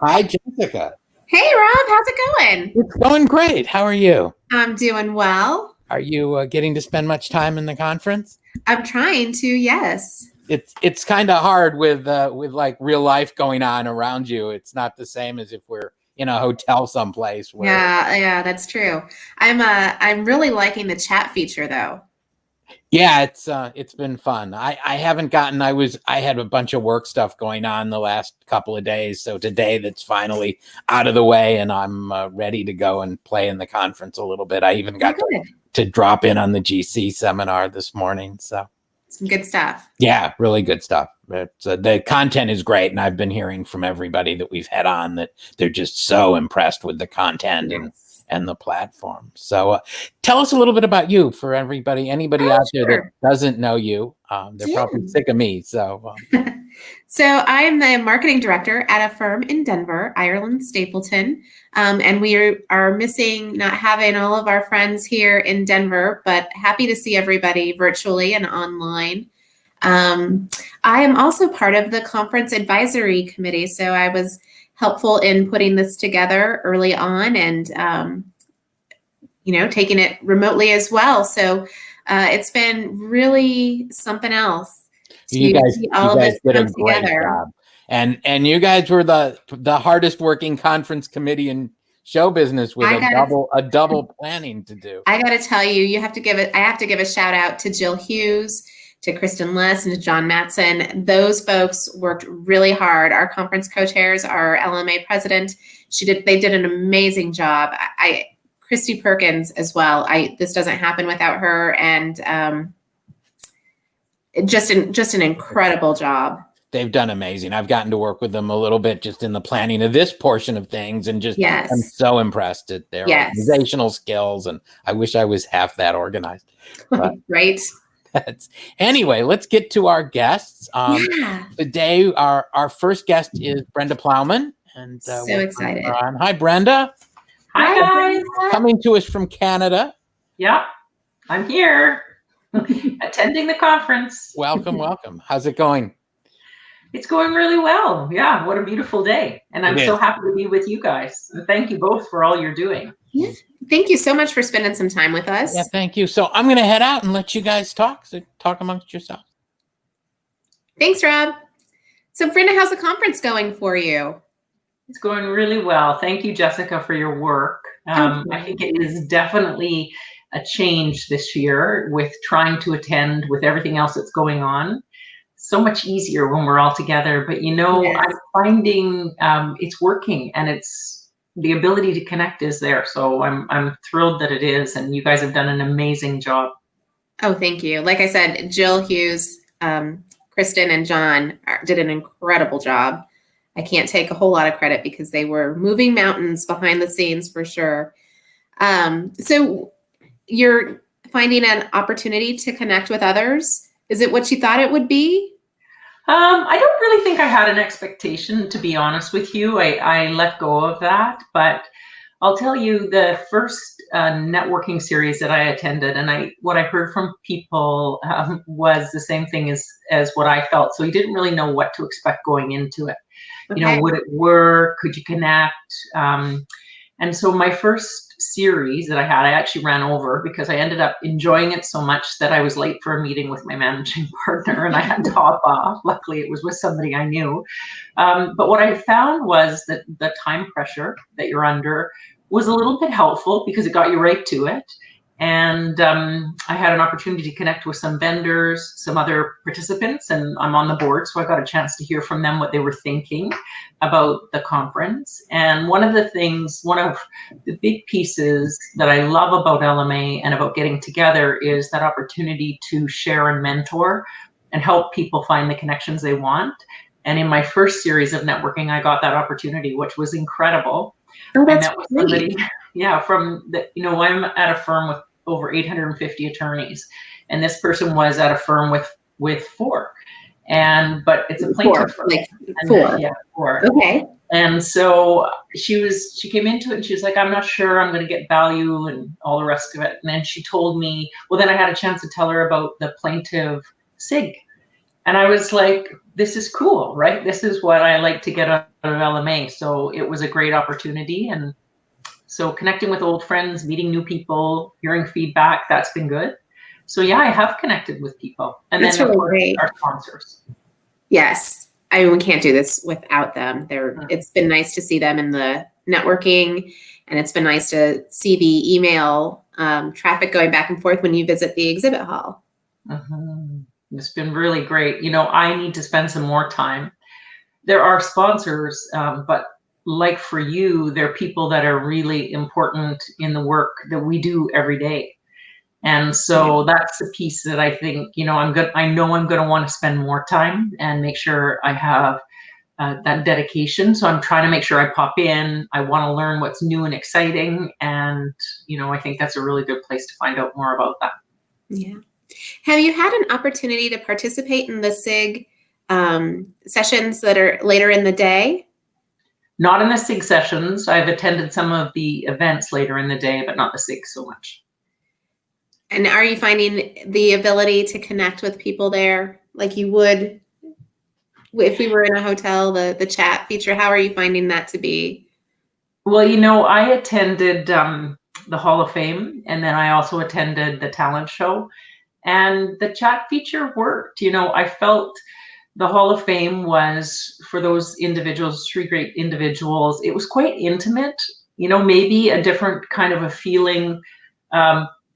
Hi, Jessica. Hey Rob, how's it going? It's going great. How are you? I'm doing well. Are you getting to spend much time in the conference? I'm trying to, yes. It's kind of hard with like real life going on around you. It's not the same as if we're in a hotel someplace where. Yeah, that's true. I'm really liking the chat feature though. Yeah, it's been fun. I haven't gotten. I had a bunch of work stuff going on the last couple of days, so today that's finally out of the way, and I'm ready to go and play in the conference a little bit. I even Oh, got good. to drop in on the GC seminar this morning. So. Some good stuff. Yeah, really good stuff. The content is great, and I've been hearing from everybody that we've had on that they're just so impressed with the content and Yes. and the platform. So, tell us a little bit about you for anybody Oh, out there that sure. doesn't know you. They're Yeah. probably sick of me. So, So I'm the marketing director at a firm in Denver, Ireland, Stapleton. And we are missing not having all of our friends here in Denver, but happy to see everybody virtually and online. Um, I am also part of the conference advisory committee, so I was helpful in putting this together early on and taking it remotely as well. So it's been really something else you to guys, see you all of guys this did a come great together. job, and you guys were the hardest working conference committee in show business with I a got to double planning to do. I got to tell you, I have to give a shout out to Jill Hughes, to Kristen Less, and to John Matson. Those folks worked really hard. Our conference co-chairs, our LMA president, they did an amazing job. Christy Perkins as well. This doesn't happen without her, and just an incredible job. They've done amazing. I've gotten to work with them a little bit just in the planning of this portion of things, and just I'm Yes. so impressed at their Yes. organizational skills, and I wish I was half that organized. But Right? anyway, let's get to our guests. Yeah. Today, our first guest is Brenda Plowman, and So we'll bring her excited. on. Hi, Brenda. Hi, Hi, guys. Brenda. Coming to us from Canada. Yep, I'm here attending the conference. Welcome. How's it going? It's going really well. Yeah, what a beautiful day. And I'm It so is. happy to be with you guys. And thank you both for all you're doing. Yeah. Thank you so much for spending some time with us. Yeah, thank you. So I'm going to head out and let you guys talk. So talk amongst yourselves. Thanks, Rob. So, Brenda, how's the conference going for you? It's going really well. Thank you, Jessica, for your work. I think it is definitely a change this year with trying to attend with everything else that's going on. So much easier when we're all together. But Yes. I'm finding it's working, and it's the ability to connect is there. So I'm thrilled that it is, and you guys have done an amazing job. Oh, thank you. Like I said, Jill Hughes, Kristen, and John did an incredible job. I can't take a whole lot of credit because they were moving mountains behind the scenes for sure. So you're finding an opportunity to connect with others. Is it what you thought it would be? I don't really think I had an expectation, to be honest with you. I let go of that, but I'll tell you the first networking series that I attended, and what I heard from people was the same thing as what I felt. So you didn't really know what to expect going into it. Okay. Would it work? Could you connect? And so my first series that I actually ran over because I ended up enjoying it so much that I was late for a meeting with my managing partner and I had to hop off. Luckily, it was with somebody I knew. But what I found was that the time pressure that you're under was a little bit helpful because it got you right to it. And I had an opportunity to connect with some vendors, some other participants, and I'm on the board, so I got a chance to hear from them what they were thinking about the conference. And one of the big pieces that I love about LMA and about getting together is that opportunity to share and mentor and help people find the connections they want. And in my first series of networking, I got that opportunity, which was incredible. Oh, I that's met with great. somebody, I'm at a firm with over 850 attorneys, and this person was at a firm with four, but it's a plaintiff firm. Like four. Yeah, four. Okay. And so she came into it and she was like, I'm not sure I'm going to get value and all the rest of it. And then she told me, well, then I had a chance to tell her about the plaintiff SIG. And I was like, this is cool, right? This is what I like to get out of LMA. So it was a great opportunity. And so connecting with old friends, meeting new people, hearing feedback, that's been good. So yeah, I have connected with people. And That's then of really course great. our sponsors. Yes. I mean, we can't do this without them. It's been nice to see them in the networking, and it's been nice to see the email traffic going back and forth when you visit the exhibit hall. It's been really great. You know, I need to spend some more time. There are sponsors, but like for you, they're people that are really important in the work that we do every day. And so that's the piece that I think, you know, I know I'm going to want to spend more time and make sure I have that dedication. So I'm trying to make sure I pop in. I want to learn what's new and exciting. And, you know, I think that's a really good place to find out more about that. Yeah. Have you had an opportunity to participate in the SIG sessions that are later in the day? Not in the SIG sessions. I've attended some of the events later in the day, but not the SIG so much. And are you finding the ability to connect with people there like you would if we were in a hotel, the chat feature? How are you finding that to be? Well, you know, I attended the Hall of Fame, and then I also attended the talent show, and the chat feature worked. You know, I felt the Hall of Fame was, for those individuals, 3 great individuals, it was quite intimate, you know, maybe a different kind of a feeling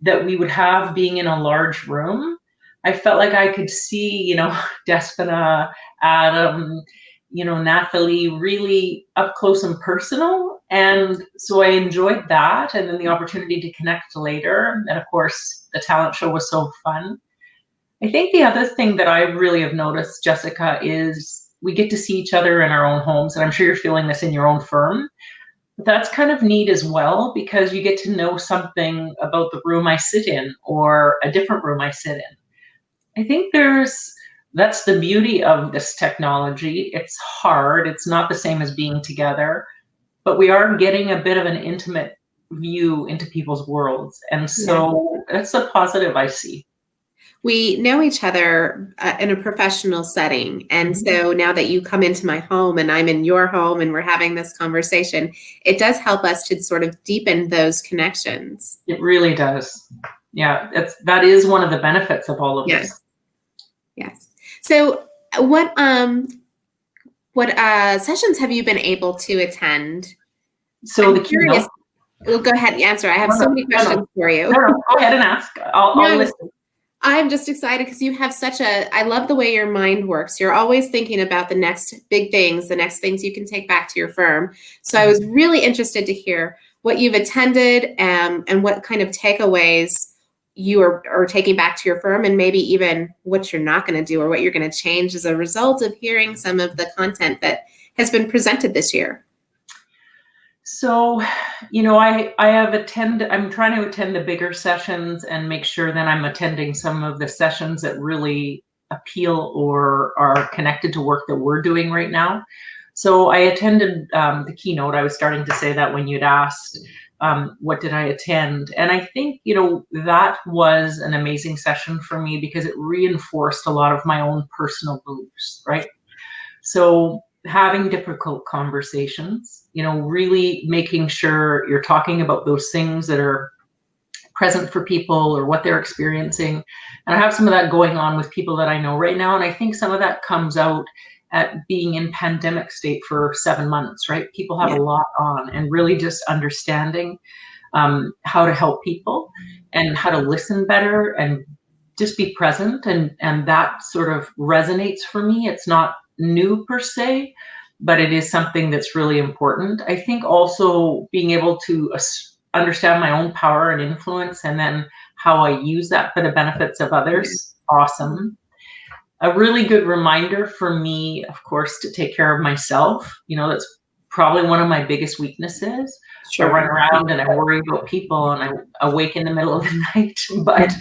that we would have being in a large room. I felt like I could see, you know, Despina, Adam, you know, Nathalie really up close and personal. And so I enjoyed that. And then the opportunity to connect later. And of course, the talent show was so fun. I think the other thing that I really have noticed, Jessica, is we get to see each other in our own homes. And I'm sure you're feeling this in your own firm. But that's kind of neat as well, because you get to know something about the room I sit in or a different room I sit in. I think that's the beauty of this technology. It's hard. It's not the same as being together, but we are getting a bit of an intimate view into people's worlds. And so that's a positive I see. We know each other in a professional setting. And so now that you come into my home and I'm in your home and we're having this conversation, it does help us to sort of deepen those connections. It really does. Yeah, that is one of the benefits of all of this. Yes. So what sessions have you been able to attend? So the keynote. Well, go ahead and answer. I have so many questions for you. No, go ahead and ask. I'll listen. I'm just excited because you have I love the way your mind works. You're always thinking about the next big things, the next things you can take back to your firm. So I was really interested to hear what you've attended and what kind of takeaways you are taking back to your firm, and maybe even what you're not going to do or what you're going to change as a result of hearing some of the content that has been presented this year. So, you know, I'm trying to attend the bigger sessions and make sure that I'm attending some of the sessions that really appeal or are connected to work that we're doing right now. So I attended the keynote. I was starting to say that when you'd asked, what did I attend? And I think, you know, that was an amazing session for me because it reinforced a lot of my own personal beliefs, right? So having difficult conversations, you know, really making sure you're talking about those things that are present for people or what they're experiencing. And I have some of that going on with people that I know right now. And I think some of that comes out at being in pandemic state for 7 months, right? People have a lot on, and really just understanding how to help people and how to listen better and just be present. And that sort of resonates for me. It's not new per se, but it is something that's really important. I think also being able to understand my own power and influence, and then how I use that for the benefits of others. Awesome. A really good reminder for me, of course, to take care of myself. You know, that's probably one of my biggest weaknesses. Sure. I run around and I worry about people and I awake in the middle of the night, but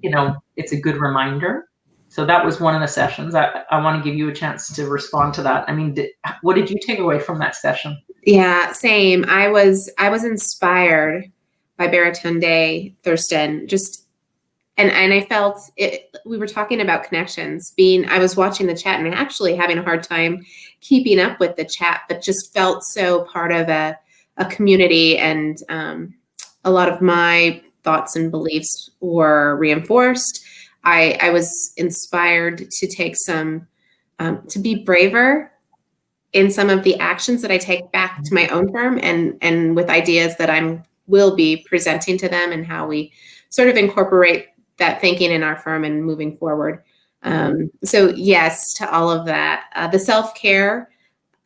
you know, it's a good reminder. So that was one of the sessions. I want to give you a chance to respond to that. I mean, what did you take away from that session? Yeah, same. I was inspired by Baratunde Thurston. Just And I felt it, we were talking about connections. I was watching the chat and actually having a hard time keeping up with the chat, but just felt so part of a community, and a lot of my thoughts and beliefs were reinforced. I was inspired to take some, to be braver in some of the actions that I take back to my own firm, and with ideas that will be presenting to them, and how we sort of incorporate that thinking in our firm and moving forward. So yes, to all of that. The self-care,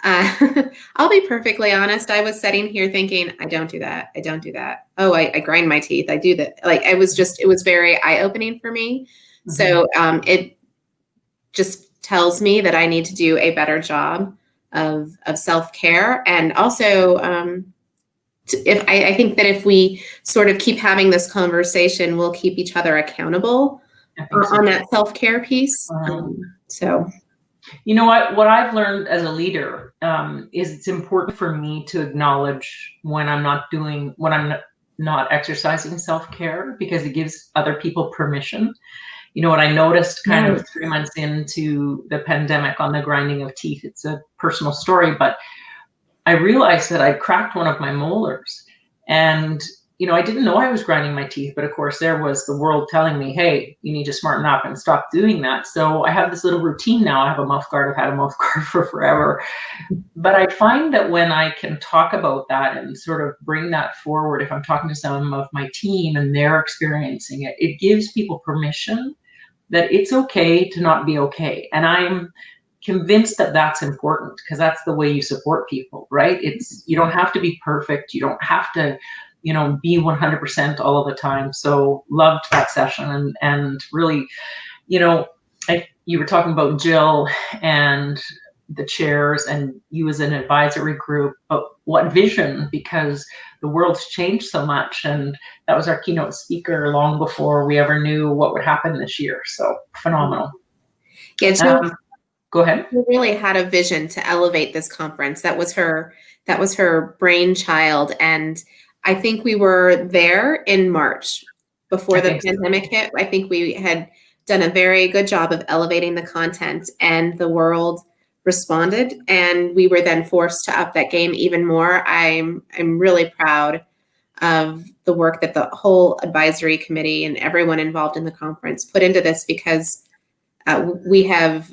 I'll be perfectly honest. I was sitting here thinking, I don't do that. I don't do that. Oh, I grind my teeth. I do that. Like, it was very eye-opening for me. Mm-hmm. So it just tells me that I need to do a better job of self-care. And also, I think that if we sort of keep having this conversation, we'll keep each other accountable on that self-care piece. So, you know what I've learned as a leader is it's important for me to acknowledge when I'm not exercising self-care, because it gives other people permission. You know what I noticed kind of 3 months into the pandemic on the grinding of teeth, it's a personal story, but I realized that I cracked one of my molars, and I didn't know I was grinding my teeth, but of course there was the world telling me, hey, you need to smarten up and stop doing that. So I have this little routine now. I have a mouth guard. I've had a mouth guard for forever. But I find that when I can talk about that and sort of bring that forward, if I'm talking to some of my team and they're experiencing it, it gives people permission that it's okay to not be okay. And I'm convinced that that's important, because that's the way you support people, right? You don't have to be perfect. You don't have to be 100% all of the time. So loved that session, and really, you were talking about Jill and the chairs and you as an advisory group, but what vision, because the world's changed so much, and that was our keynote speaker long before we ever knew what would happen this year. So phenomenal. Yeah, Jill, go ahead. She really had a vision to elevate this conference. That was her brainchild, and I think we were there in March before the pandemic hit. I think we had done a very good job of elevating the content, and the world responded, and we were then forced to up that game even more. I'm really proud of the work that the whole advisory committee and everyone involved in the conference put into this, because we have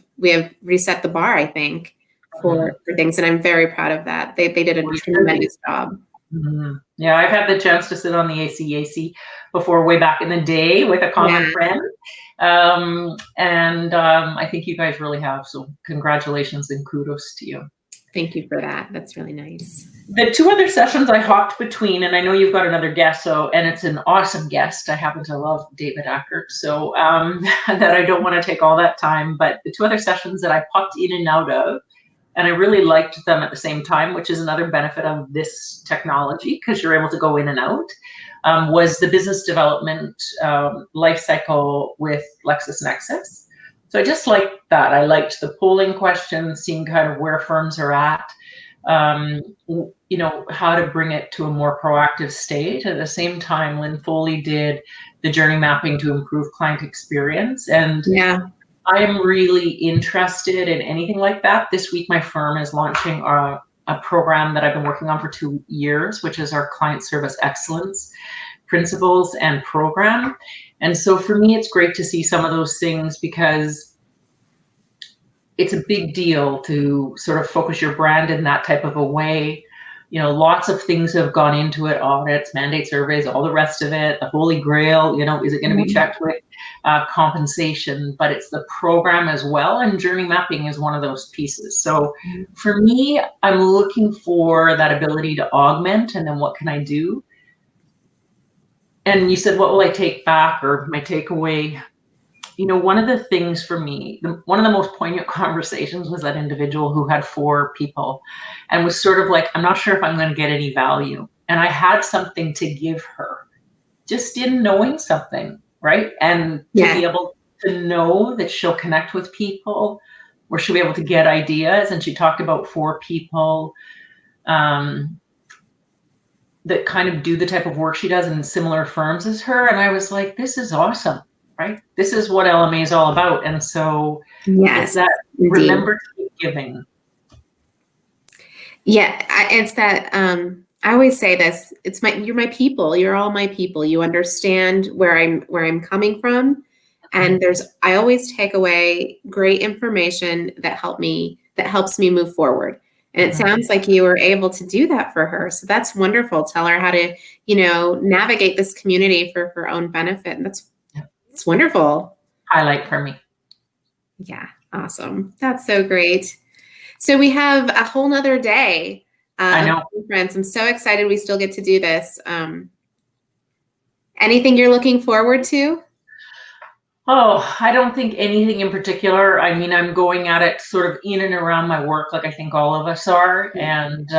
reset the bar, I think, for things, and I'm very proud of that. They did a tremendous job. Mm-hmm. Yeah, I've had the chance to sit on the ACAC before, way back in the day, with a common friend. I think you guys really have. So congratulations and kudos to you. Thank you for that. That's really nice. The two other sessions I hopped between, and I know you've got another guest, and it's an awesome guest. I happen to love David Ackert, so that I don't want to take all that time. But the two other sessions that I popped in and out of, and I really liked them at the same time, which is another benefit of this technology, because you're able to go in and out, was the business development life cycle with LexisNexis. So I just liked that. I liked the polling questions, seeing kind of where firms are at, how to bring it to a more proactive state. At the same time, Lynn Foley did the journey mapping to improve client experience. And I am really interested in anything like that. This week, my firm is launching a program that I've been working on for 2 years, which is our client service excellence principles and program. And so for me, it's great to see some of those things, because it's a big deal to sort of focus your brand in that type of a way. Lots of things have gone into it: audits, mandate surveys, all the rest of it. The holy grail, is it going to be checked with compensation? But it's the program as well, and journey mapping is one of those pieces. So for me, I'm looking for that ability to augment, and then what can I do? And you said, what will I take back, or my takeaway? One of the things for me, one of the most poignant conversations was that individual who had 4 people and was sort of like, I'm not sure if I'm going to get any value. And I had something to give her, just in knowing something, right? And to be able to know that she'll connect with people, or she'll be able to get ideas. And she talked about 4 people that kind of do the type of work she does in similar firms as her. And I was like, this is awesome. right? This is what LMA is all about. And so Yes, it's that indeed. remember to keep giving. Yeah, it's that I always say this, you're my people. You're all my people. You understand where I'm coming from. And I always take away great information that helps me move forward. And it sounds like you were able to do that for her. So that's wonderful. Tell her how to, navigate this community for her own benefit. And it's wonderful. Highlight for me. Yeah, awesome. That's so great. So we have a whole nother day. I know. Friends, I'm so excited we still get to do this. Anything you're looking forward to? Oh, I don't think anything in particular. I mean, I'm going at it sort of in and around my work, like I think all of us are. And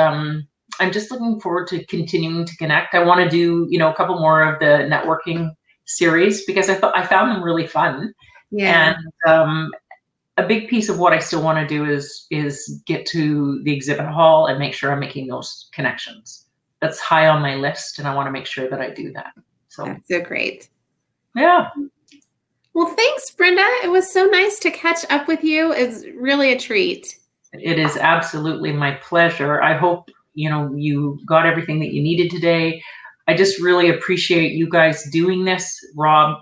I'm just looking forward to continuing to connect. I want to do, a couple more of the networking series because I found them really fun. Yeah. And a big piece of what I still want to do is get to the exhibit hall and make sure I'm making those connections. That's high on my list, and I want to make sure that I do that. So that's so great. Yeah. Well, thanks, Brenda. It was so nice to catch up with you. It's really a treat. It is absolutely my pleasure. I hope, you got everything that you needed today. I just really appreciate you guys doing this, Rob,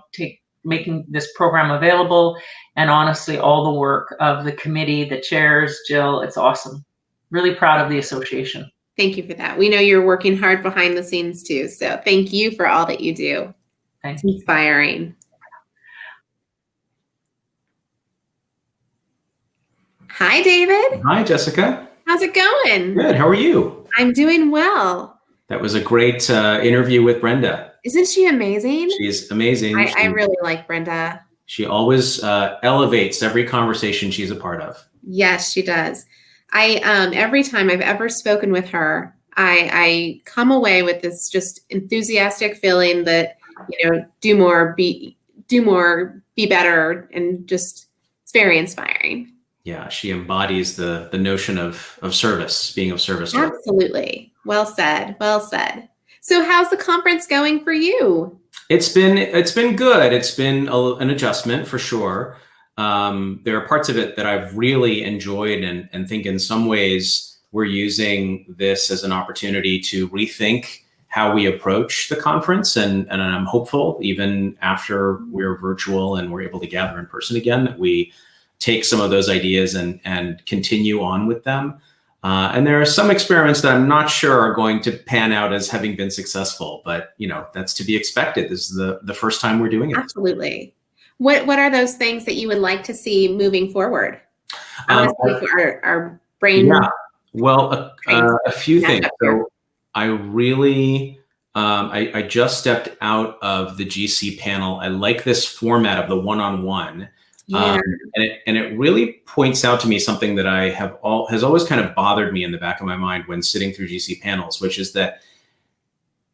making this program available, and honestly, all the work of the committee, the chairs, Jill, it's awesome. Really proud of the association. Thank you for that. We know you're working hard behind the scenes too, so thank you for all that you do. Thanks. It's inspiring. Hi, David. Hi, Jessica. How's it going? Good. How are you? I'm doing well. That was a great interview with Brenda. Isn't she amazing? She's amazing. I really like Brenda. She always elevates every conversation she's a part of. Yes, she does. Every time I've ever spoken with her, I come away with this just enthusiastic feeling that, do more, be better, and just it's very inspiring. Yeah, she embodies the notion of service, being of service. Absolutely. Well said. Well said. So how's the conference going for you? It's been good. It's been an adjustment for sure. There are parts of it that I've really enjoyed and think in some ways we're using this as an opportunity to rethink how we approach the conference. And I'm hopeful, even after we're virtual and we're able to gather in person again, that we take some of those ideas and continue on with them. And there are some experiments that I'm not sure are going to pan out as having been successful, but that's to be expected. This is the first time we're doing it. Absolutely. What are those things that you would like to see moving forward? Our brain. Yeah. Well, a few things. So I really, I just stepped out of the GC panel. I like this format of the one-on-one. Yeah. And it really points out to me something that has always kind of bothered me in the back of my mind when sitting through GC panels, which is that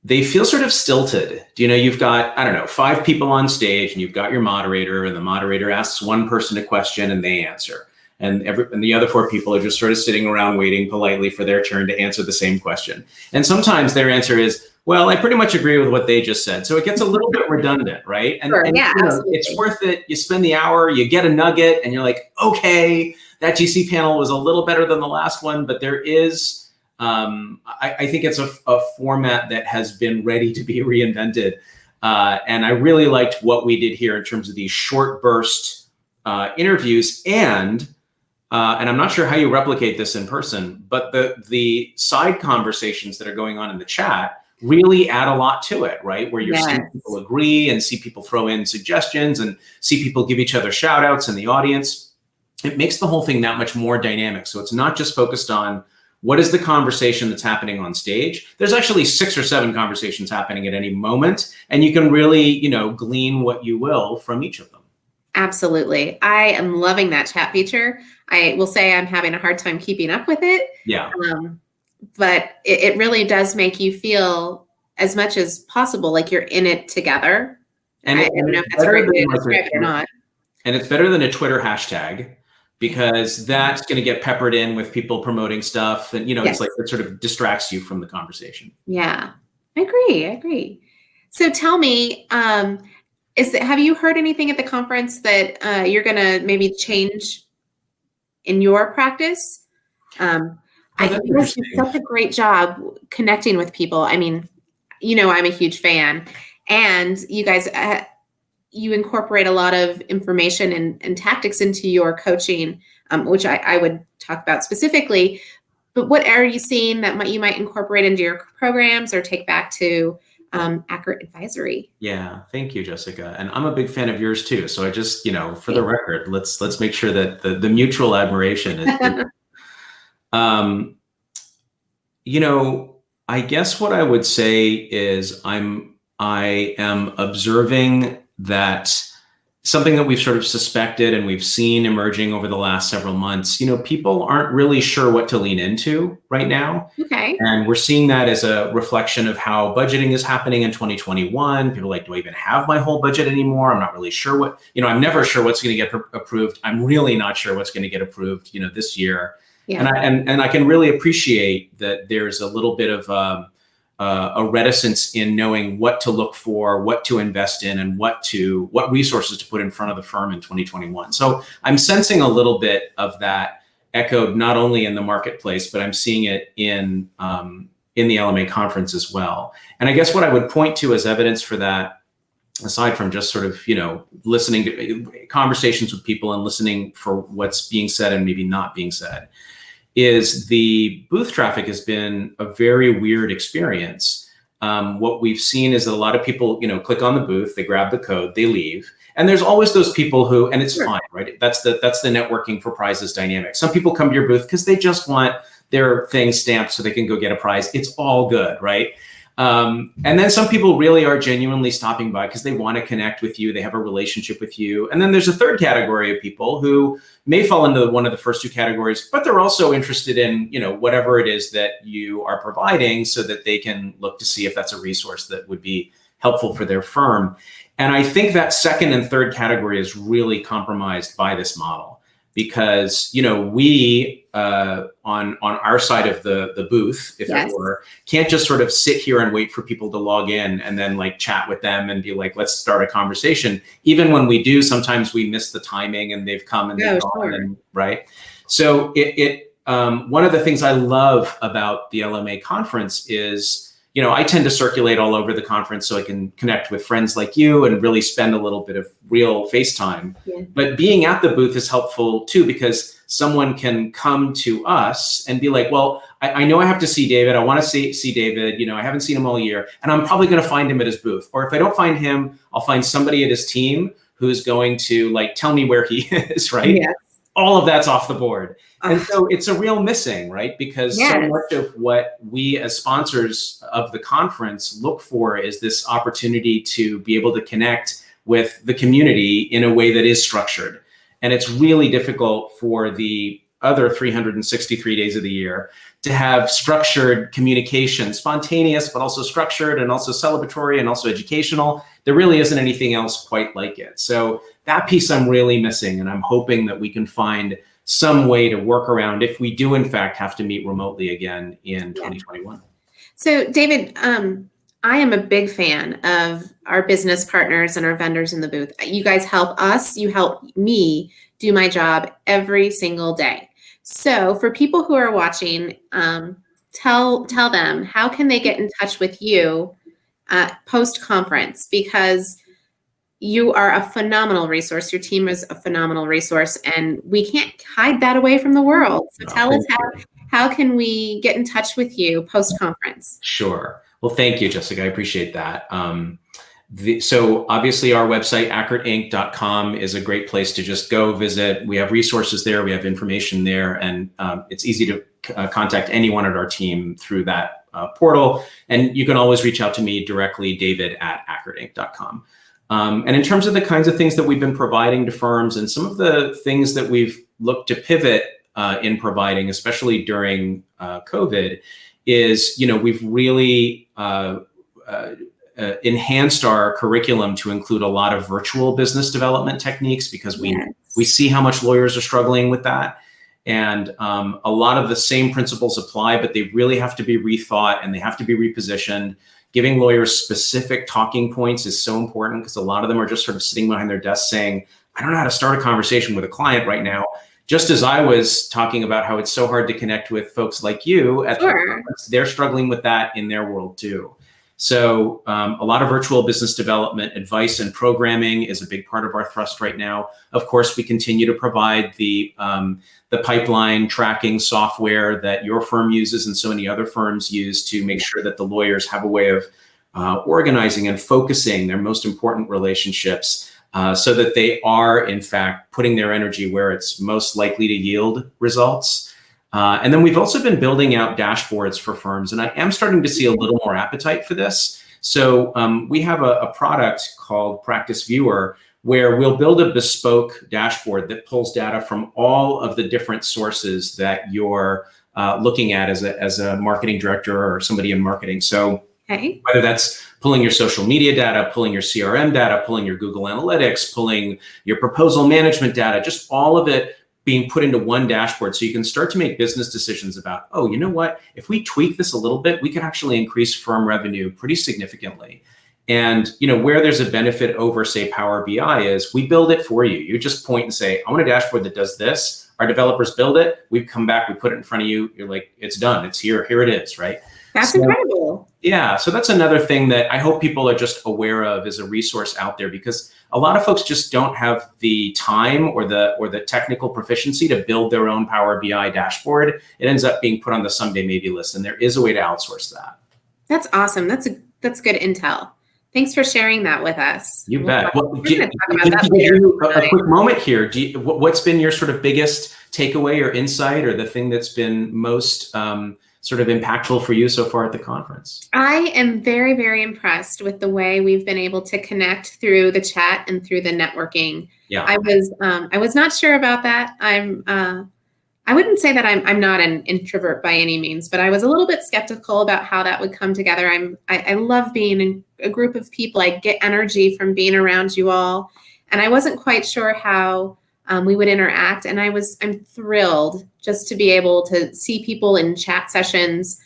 they feel sort of stilted. You've got, 5 people on stage, and you've got your moderator, and the moderator asks one person a question and they answer. And the other 4 people are just sort of sitting around waiting politely for their turn to answer the same question. And sometimes their answer is, well, I pretty much agree with what they just said. So it gets a little bit redundant, right? And, sure, yeah, it's worth it. You spend the hour, you get a nugget, and you're like, okay, that GC panel was a little better than the last one, but there is, I think it's a format that has been ready to be reinvented. And I really liked what we did here in terms of these short burst interviews. And I'm not sure how you replicate this in person, but the side conversations that are going on in the chat really add a lot to it, right? Where you're seeing people agree and see people throw in suggestions and see people give each other shout outs in the audience. It makes the whole thing that much more dynamic. So it's not just focused on what is the conversation that's happening on stage. There's actually 6 or 7 conversations happening at any moment, and you can really, glean what you will from each of them. Absolutely. I am loving that chat feature. I will say I'm having a hard time keeping up with it. Yeah. But it really does make you feel as much as possible like you're in it together. And I don't know if that's a great way to describe it or not. And it's better than a Twitter hashtag, because that's going to get peppered in with people promoting stuff. And, it's like it sort of distracts you from the conversation. Yeah, I agree. So tell me, Have you heard anything at the conference that you're going to maybe change in your practice? I think you guys do such a great job connecting with people. I mean, I'm a huge fan, and you guys, you incorporate a lot of information and tactics into your coaching, which I would talk about specifically. But what are you seeing that you might incorporate into your programs or take back to Accurate Advisory? Yeah, thank you, Jessica. And I'm a big fan of yours too. So I just, for the record, let's make sure that the mutual admiration is. I guess what I would say is I am observing that something that we've sort of suspected and we've seen emerging over the last several months, people aren't really sure what to lean into right now. Okay. And we're seeing that as a reflection of how budgeting is happening in 2021. People are like, do I even have my whole budget anymore? I'm not really sure I'm never sure what's going to get approved. I'm really not sure what's going to get approved, this year. Yeah. And I can really appreciate that there's a little bit of a reticence in knowing what to look for, what to invest in, and what resources to put in front of the firm in 2021. So I'm sensing a little bit of that echoed not only in the marketplace, but I'm seeing it in the LMA conference as well. And I guess what I would point to as evidence for that, aside from just sort of, listening to conversations with people and listening for what's being said and maybe not being said, is the booth traffic has been a very weird experience. What we've seen is that a lot of people, click on the booth, they grab the code, they leave. And there's always those people who, and it's fine, right? That's the networking for prizes dynamic. Some people come to your booth because they just want their thing stamped so they can go get a prize. It's all good, right? And then some people really are genuinely stopping by because they want to connect with you. They have a relationship with you. And then there's a third category of people who may fall into one of the first two categories, but they're also interested in, whatever it is that you are providing so that they can look to see if that's a resource that would be helpful for their firm. And I think that second and third category is really compromised by this model because, we on our side of the booth, if it were, can't just sort of sit here and wait for people to log in and then chat with them and be like, let's start a conversation. Even when we do, sometimes we miss the timing and they've come and they've gone, and, right? So one of the things I love about the LMA conference is, I tend to circulate all over the conference so I can connect with friends like you and really spend a little bit of real face time. Yeah. But being at the booth is helpful too, because someone can come to us and be like, well, I know I have to see David. I want to see David. I haven't seen him all year, and I'm probably going to find him at his booth. Or if I don't find him, I'll find somebody at his team who's going to tell me where he is, right? Yes. All of that's off the board. And so it's a real missing, right? Because so much of what we as sponsors of the conference look for is this opportunity to be able to connect with the community in a way that is structured. And it's really difficult for the other 363 days of the year to have structured communication, spontaneous, but also structured and also celebratory and also educational. There really isn't anything else quite like it. So that piece I'm really missing, and I'm hoping that we can find some way to work around if we do in fact have to meet remotely again in 2021. So David, I am a big fan of our business partners and our vendors in the booth. You guys help us, you help me do my job every single day. So for people who are watching, tell them, how can they get in touch with you post-conference? Because you are a phenomenal resource. Your team is a phenomenal resource, and we can't hide that away from the world. So tell us how can we get in touch with you post-conference? Sure. Well, thank you, Jessica. I appreciate that. So obviously our website, accurateinc.com, is a great place to just go visit. We have resources there. We have information there, and it's easy to contact anyone at our team through that portal. And you can always reach out to me directly, david@accurateinc.com. And in terms of the kinds of things that we've been providing to firms and some of the things that we've looked to pivot in providing, especially during COVID, is, we've really enhanced our curriculum to include a lot of virtual business development techniques because we see how much lawyers are struggling with that. And a lot of the same principles apply, but they really have to be rethought and they have to be repositioned. giving lawyers specific talking points is so important, because a lot of them are just sort of sitting behind their desk saying, I don't know how to start a conversation with a client right now. Just as I was talking about how it's so hard to connect with folks like you at the conference, they're struggling with that in their world too. So a lot of virtual business development advice and programming is a big part of our thrust right now. Of course, we continue to provide the pipeline tracking software that your firm uses and so many other firms use to make sure that the lawyers have a way of organizing and focusing their most important relationships so that they are, in fact, putting their energy where it's most likely to yield results. And then we've also been building out dashboards for firms, and I am starting to see a little more appetite for this. So we have a product called Practice Viewer, where we'll build a bespoke dashboard that pulls data from all of the different sources that you're looking at as a marketing director or somebody in marketing. So whether that's pulling your social media data, pulling your CRM data, pulling your Google Analytics, pulling your proposal management data, just all of it being put into one dashboard, so you can start to make business decisions about, oh, you know what, if we tweak this a little bit, we could actually increase firm revenue pretty significantly. And where there's a benefit over, say, Power BI is we build it for you. You just point and say, I want a dashboard that does this. Our developers build it. We come back, we put it in front of you. You're like, it's done. It's here. Here it is, right? That's incredible. Yeah. So that's another thing that I hope people are just aware of as a resource out there, because a lot of folks just don't have the time or the technical proficiency to build their own Power BI dashboard. It ends up being put on the someday maybe list, and there is a way to outsource that. That's awesome. That's good intel. Thanks for sharing that with us. You bet. Well, give you a quick moment here. What's been your sort of biggest takeaway or insight, or the thing that's been most sort of impactful for you so far at the conference? I am very, very impressed with the way we've been able to connect through the chat and through the networking. Yeah. I was not sure about that. I wouldn't say that I'm not an introvert by any means, but I was a little bit skeptical about how that would come together. I love being in a group of people. I get energy from being around you all, and I wasn't quite sure how we would interact. And I'm thrilled just to be able to see people in chat sessions,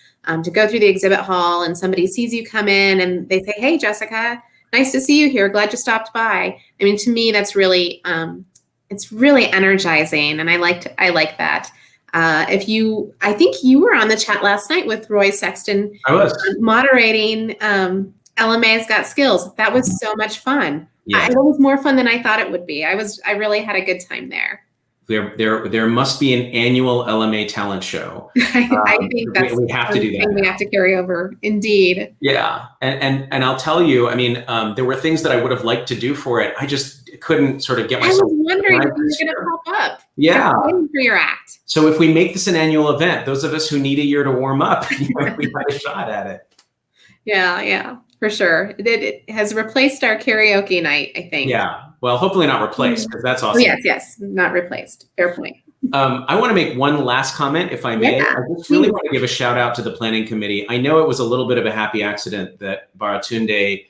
to go through the exhibit hall and somebody sees you come in and they say, hey, Jessica, nice to see you here. Glad you stopped by. I mean, to me, that's really, it's really energizing. And I like that. I think you were on the chat last night with Roy Sexton. I was moderating LMA's Got Skills. That was so much fun. Yeah. It was more fun than I thought it would be. I really had a good time there. There must be an annual LMA talent show. I think that's we have to do that. We have to carry over, indeed. Yeah, and I'll tell you, I mean, there were things that I would have liked to do for it. I just couldn't sort of get myself. I was wondering if you were going to pop up. Yeah, waiting for your act. So if we make this an annual event, those of us who need a year to warm up, we have a shot at it. Yeah. For sure. It has replaced our karaoke night, I think. Yeah. Well, hopefully not replaced, because that's awesome. Oh, yes. Not replaced. Fair point. I want to make one last comment, if I may. I just really want to give a shout out to the planning committee. I know it was a little bit of a happy accident that Baratunde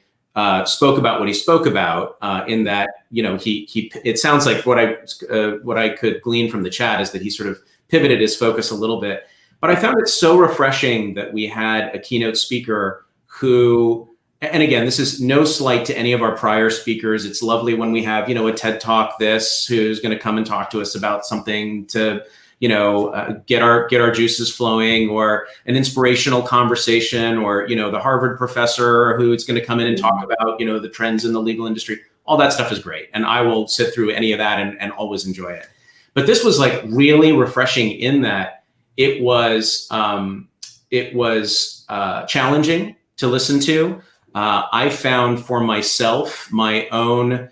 spoke about what he spoke about, in that, it sounds like what I could glean from the chat is that he sort of pivoted his focus a little bit. But I found it so refreshing that we had a keynote speaker who, and again, this is no slight to any of our prior speakers. It's lovely when we have, a TED Talk who's going to come and talk to us about something to, get our juices flowing, or an inspirational conversation, or, the Harvard professor who's going to come in and talk about, the trends in the legal industry. All that stuff is great. And I will sit through any of that and always enjoy it. But this was like really refreshing in that it was challenging to listen to. I found for myself my own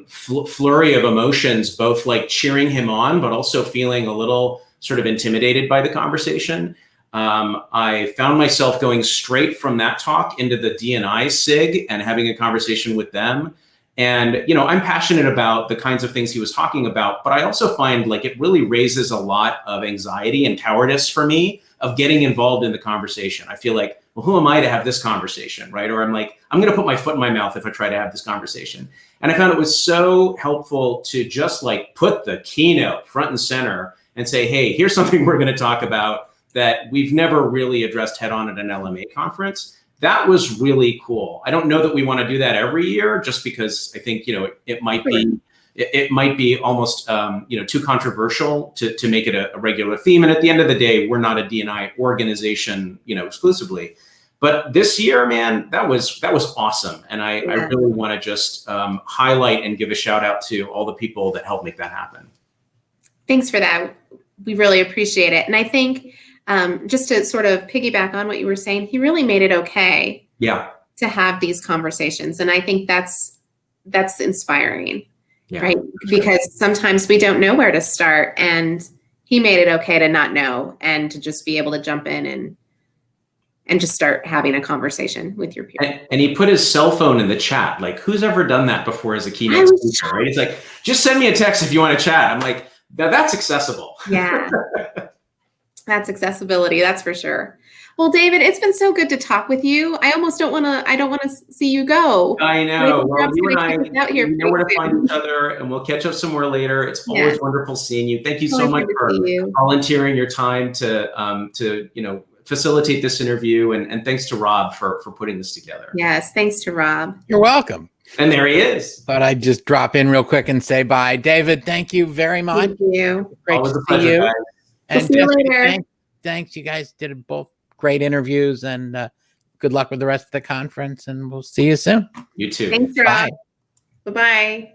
flurry of emotions, both like cheering him on, but also feeling a little sort of intimidated by the conversation. I found myself going straight from that talk into the D&I SIG and having a conversation with them. And, I'm passionate about the kinds of things he was talking about, but I also find like it really raises a lot of anxiety and cowardice for me of getting involved in the conversation. I feel like, well, who am I to have this conversation, right? Or I'm like, I'm going to put my foot in my mouth if I try to have this conversation. And I found it was so helpful to just like put the keynote front and center and say, hey, here's something we're going to talk about that we've never really addressed head on at an LMA conference. that was really cool. I don't know that we want to do that every year, just because I think, it might be, it might be almost, too controversial to make it a regular theme. And at the end of the day, we're not a D&I organization, exclusively. But this year, man, that was awesome. And I really want to just highlight and give a shout out to all the people that helped make that happen. Thanks for that. We really appreciate it. And I think just to sort of piggyback on what you were saying, he really made it okay to have these conversations. And I think that's inspiring, right? Sure. Because sometimes we don't know where to start, and he made it okay to not know and to just be able to jump in and just start having a conversation with your peers. And he put his cell phone in the chat. Like, who's ever done that before as a keynote speaker, right? He's like, just send me a text if you want to chat. I'm like, that's accessible. Yeah, that's accessibility. That's for sure. Well, David, it's been so good to talk with you. I don't want to see you go. I know. Well, you and I know where to find each other, and we'll catch up somewhere later. It's always wonderful seeing you. Thank you so much for volunteering your time to facilitate this interview, and thanks to Rob for putting this together. Yes, thanks to Rob. You're welcome. And there he is. Thought I'd just drop in real quick and say bye. David, thank you very much. Thank you. Great Always to a pleasure, see you. guys. And see you later. Thanks. You guys did both great interviews, and good luck with the rest of the conference, and we'll see you soon. You too. Thanks, Rob. Bye. Bye-bye.